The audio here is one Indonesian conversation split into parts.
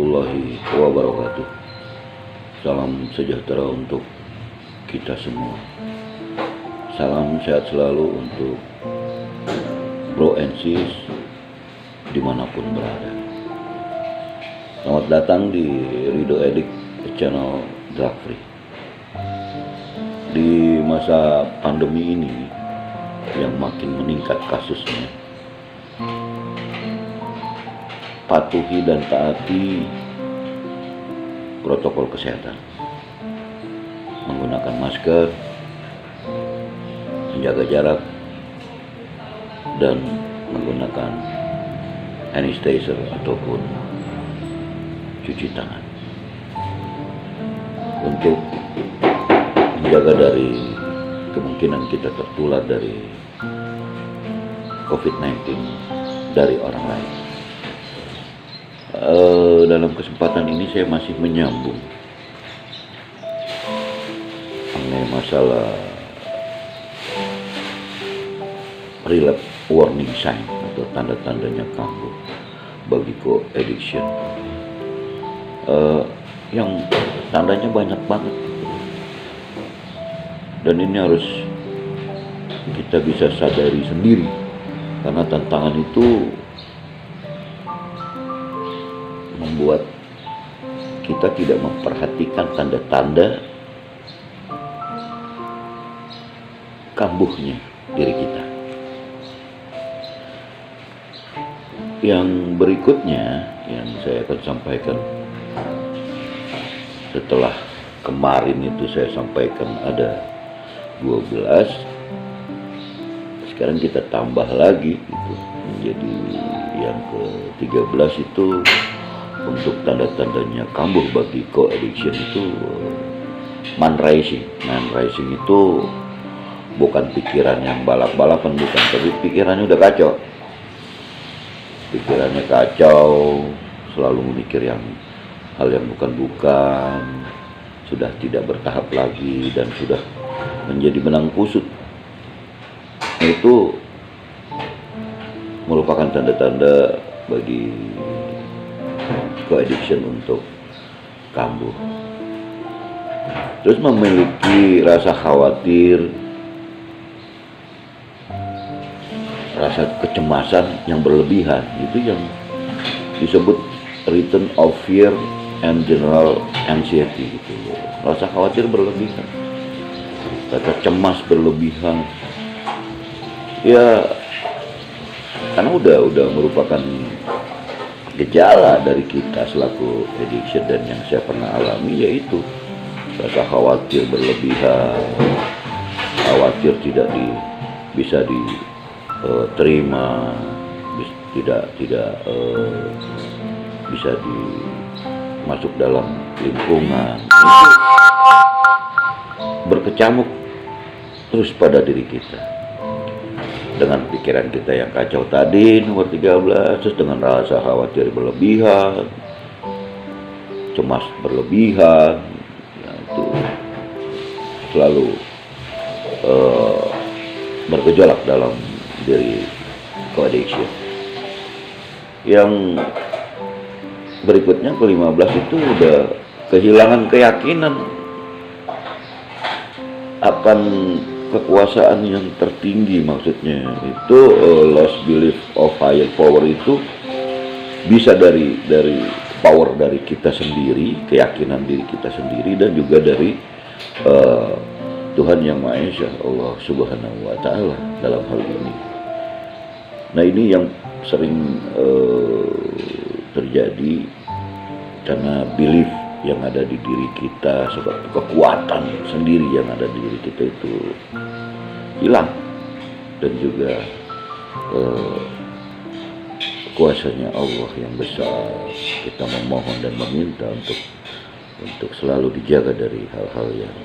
warahmatullahi wabarakatuh. Salam sejahtera untuk kita semua. Salam sehat selalu untuk bro and sis dimanapun berada. Selamat datang di Ridho Edik channel Drug Free. Di masa pandemi ini yang makin meningkat kasusnya, patuhi dan taati protokol kesehatan, menggunakan masker, menjaga jarak, dan menggunakan hand sanitizer ataupun cuci tangan untuk menjaga dari kemungkinan kita tertular dari COVID-19 dari orang lain. Dalam kesempatan ini saya masih menyambung mengenai masalah relapse warning sign atau tanda-tandanya kambuh bagi co-addiction, yang tandanya banyak banget, dan ini harus kita bisa sadari sendiri, karena tantangan itu membuat kita tidak memperhatikan tanda-tanda kambuhnya diri kita. Yang berikutnya yang saya akan sampaikan, setelah kemarin itu saya sampaikan ada 12, sekarang kita tambah lagi itu menjadi yang ke-13 itu untuk tanda-tandanya kambuh bagi co-addiction itu man rising. Man rising itu bukan pikiran yang balap-balapan, bukan, tapi pikirannya udah kacau. Pikirannya kacau, selalu memikir hal yang bukan-bukan, sudah tidak bertahap lagi dan sudah menjadi benang kusut. Itu merupakan tanda-tanda bagi co-addiction untuk kambuh. Terus memiliki rasa khawatir, rasa kecemasan yang berlebihan, itu yang disebut return of fear and general anxiety gitu. Rasa khawatir berlebihan, rasa cemas berlebihan, ya karena udah merupakan gejala dari kita selaku addiction, dan yang saya pernah alami yaitu rasa khawatir berlebihan, khawatir tidak bisa diterima, tidak bisa masuk dalam lingkungan, itu berkecamuk terus pada diri kita. Dengan pikiran kita yang kacau tadi, nomor 13, terus dengan rasa khawatir berlebihan, cemas berlebihan, ya itu selalu bergejolak dalam diri co-addiction. Yang berikutnya ke-15 itu udah kehilangan keyakinan akan kekuasaan yang tertinggi. Maksudnya itu lost belief of higher power, itu bisa dari power dari kita sendiri, keyakinan diri kita sendiri, dan juga dari Tuhan Yang Maha Esa, Allah Subhanahu wa Ta'ala dalam hal ini. Nah, ini yang sering terjadi karena belief yang ada di diri kita, sebab kekuatan sendiri yang ada di diri kita itu hilang, dan juga kuasanya Allah yang besar. Kita memohon dan meminta untuk selalu dijaga dari hal-hal yang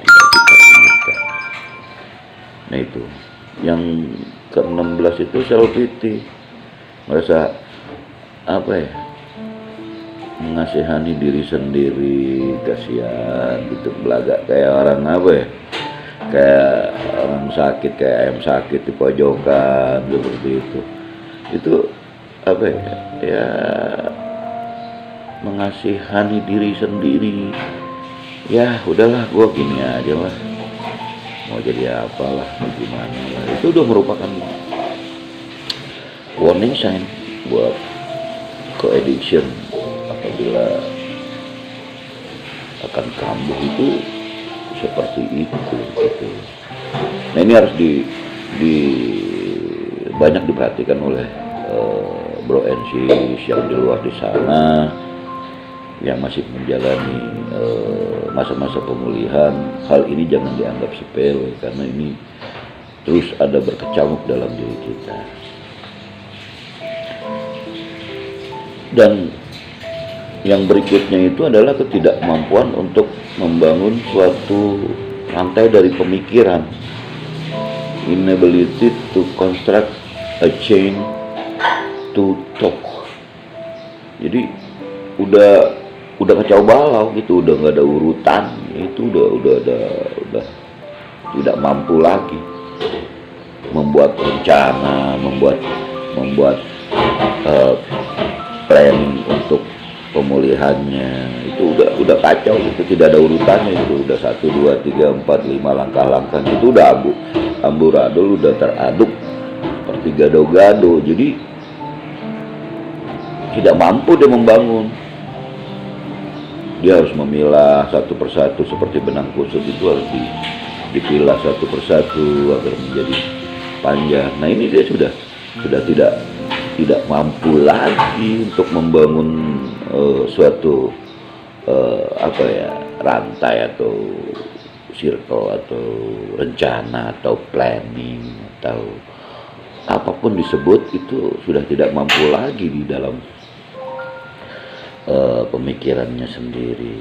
tidak kita inginkan. Nah, itu yang ke-16 itu self pity, merasa mengasihani diri sendiri, kasihan gitu, belagak kayak orang kayak orang sakit, kayak ayam sakit di pojokan seperti itu. Itu ya mengasihani diri sendiri. Ya udahlah, gue gini aja lah, mau jadi apalah, mau gimana lah. Itu udah merupakan warning sign buat co-addiction apabila akan kambuh itu seperti itu gitu. Nah ini harus di banyak diperhatikan oleh bro and sis yang di luar di sana yang masih menjalani masa-masa pemulihan. Hal ini jangan dianggap sepele karena ini terus ada berkecamuk dalam diri kita. Dan yang berikutnya itu adalah ketidakmampuan untuk membangun suatu rantai dari pemikiran. Inability to construct a chain to talk. Jadi udah kacau balau gitu, udah nggak ada urutan, itu udah tidak mampu lagi membuat rencana, membuat planning untuk pemulihannya. Itu udah kacau, itu tidak ada urutannya, itu udah 1, 2, 3, 4, 5 langkah-langkah, itu udah amburadul, udah teraduk seperti gado-gado. Jadi tidak mampu dia membangun. Dia harus memilah satu persatu seperti benang kusut, itu harus dipilah satu persatu agar menjadi panjang. Nah ini dia sudah tidak mampu lagi untuk membangun suatu rantai atau circle atau rencana atau planning atau apapun disebut, itu sudah tidak mampu lagi di dalam pemikirannya sendiri.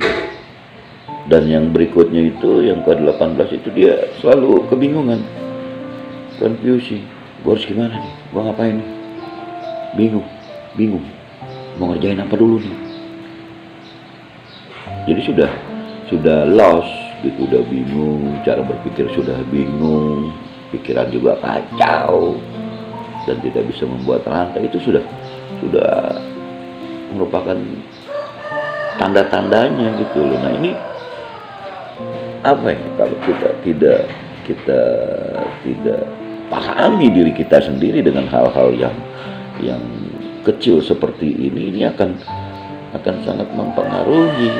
Dan yang berikutnya itu, yang ke-18 itu, dia selalu kebingungan, confusing. Gue harus gimana nih? Gue ngapain nih? Bingung. Mau ngerjain apa dulu nih? Jadi sudah lost gitu, udah bingung, cara berpikir sudah bingung, pikiran juga kacau dan tidak bisa membuat rantai. Itu sudah merupakan tanda-tandanya gitu loh. Nah ini apa ya, kalau kita tidak pahami diri kita sendiri dengan hal-hal yang kecil seperti ini akan sangat mempengaruhi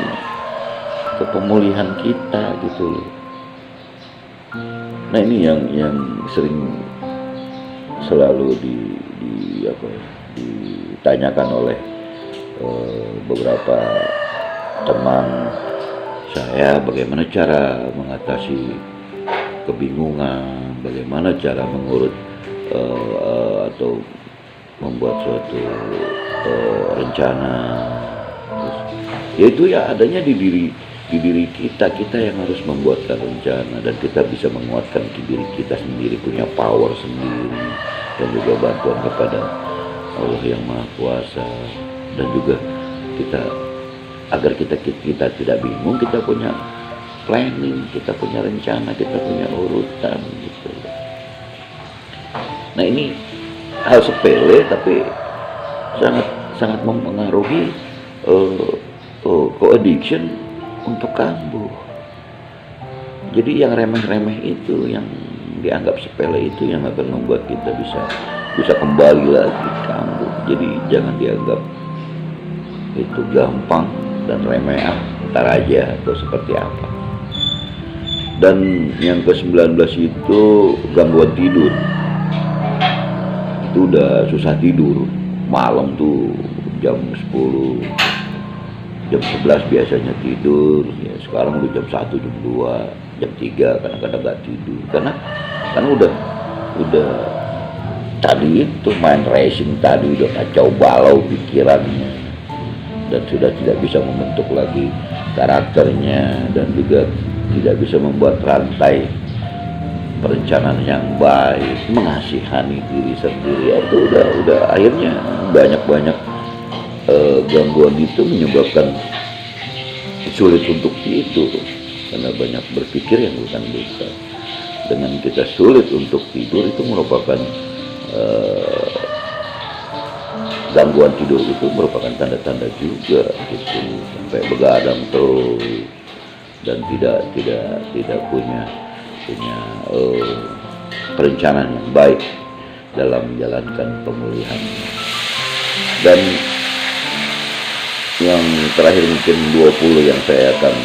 ke pemulihan kita gitu loh. Nah ini yang sering selalu ditanyakan oleh beberapa teman saya, bagaimana cara mengatasi kebingungan, bagaimana cara mengurut atau membuat suatu rencana. Terus, yaitu ya adanya di diri kita yang harus membuatkan rencana, dan kita bisa menguatkan di diri kita sendiri, punya power sendiri, dan juga bantuan kepada Allah yang Maha Kuasa. Dan juga agar kita tidak bingung, kita punya planning, kita punya rencana, kita punya urutan gitu. Nah ini hal sepele tapi sangat mempengaruhi co-addiction untuk kambuh. Jadi yang remeh-remeh itu, yang dianggap sepele itu, yang akan membuat kita bisa kembali lagi kambuh. Jadi jangan dianggap itu gampang dan remeh, ntar aja atau seperti apa. Dan yang ke-19 itu gangguan tidur. Itu udah susah tidur. Malam tuh jam 10, jam 11 biasanya tidur. Ya sekarang udah jam 1, jam 2, jam 3 kadang-kadang gak tidur. Karena udah tadi itu main racing tadi, udah kacau balau pikirannya. Dan sudah tidak bisa membentuk lagi karakternya, dan juga tidak bisa membuat rantai perencanaan yang baik, mengasihani diri sendiri. Itu udah akhirnya banyak gangguan itu menyebabkan sulit untuk tidur, karena banyak berpikir yang bukan bisa. Dengan kita sulit untuk tidur, itu merupakan gangguan tidur itu merupakan tanda-tanda juga gitu, sampai begadang terus dan tidak punya perencanaan yang baik dalam menjalankan pemulihan. Dan yang terakhir mungkin 20 yang saya akan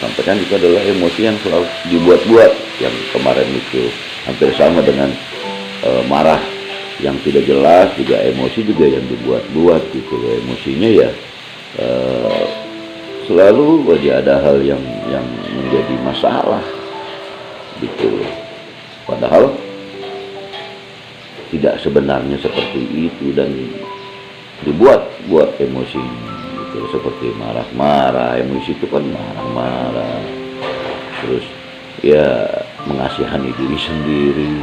sampaikan itu adalah emosi yang selalu dibuat-buat, yang kemarin itu hampir sama dengan marah yang tidak jelas, juga emosi juga yang dibuat-buat gitu. Emosinya ya selalu aja ada hal yang menjadi masalah gitu, padahal tidak sebenarnya seperti itu, dan dibuat emosi gitu, seperti marah-marah. Emosi itu kan marah-marah, terus ya mengasihani diri sendiri,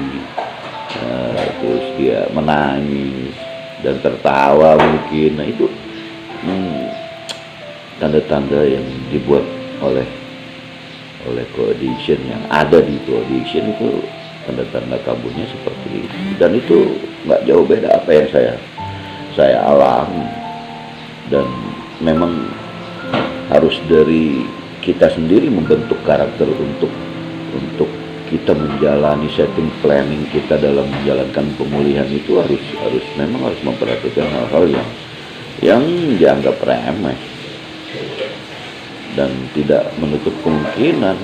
terus dia menangis dan tertawa mungkin. Nah itu tanda-tanda yang dibuat oleh co-addiction, yang ada di co-addiction itu tanda-tanda kambuhnya seperti itu. Dan itu nggak jauh beda apa yang saya alami, dan memang harus dari kita sendiri membentuk karakter untuk kita menjalani setting planning kita dalam menjalankan pemulihan. Itu harus memang harus memperhatikan hal-hal yang dianggap remeh, dan tidak menutup kemungkinan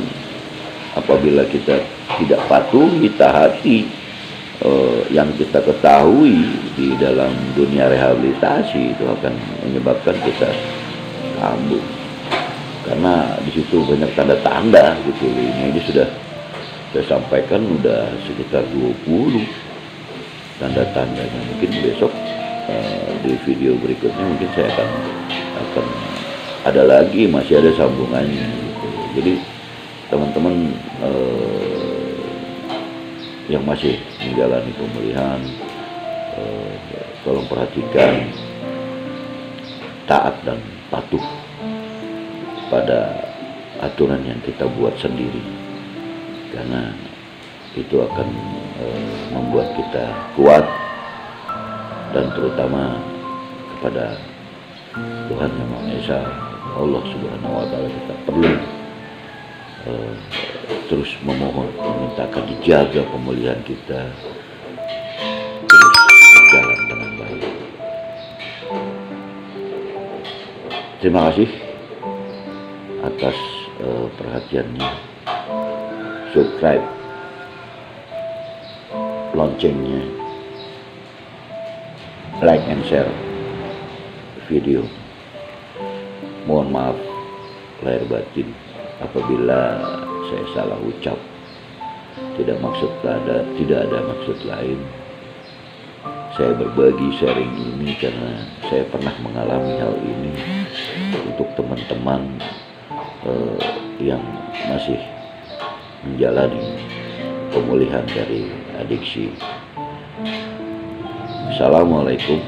apabila kita tidak patuhi, taati yang kita ketahui di dalam dunia rehabilitasi, itu akan menyebabkan kita kambuh, karena di situ banyak tanda-tanda gitu. Ini sudah saya sampaikan udah sekitar 20 tanda-tandanya. Mungkin besok di video berikutnya mungkin saya akan ada lagi, masih ada sambungannya gitu. Jadi teman-teman yang masih menjalani pemulihan, tolong perhatikan, taat dan patuh pada aturan yang kita buat sendiri, karena itu akan membuat kita kuat, dan terutama kepada Tuhan Yang Maha Esa, Allah Subhanahu wa Ta'ala, kita perlu terus memohon, memintakan dijaga pemulihan kita terus berjalan dengan baik. Terima kasih atas perhatiannya. Subscribe, loncengnya, like and share video. Mohon maaf lahir batin apabila saya salah ucap. Tidak ada maksud lain. Saya berbagi sharing ini karena saya pernah mengalami hal ini untuk teman-teman yang masih menjalani pemulihan dari adiksi. Assalamualaikum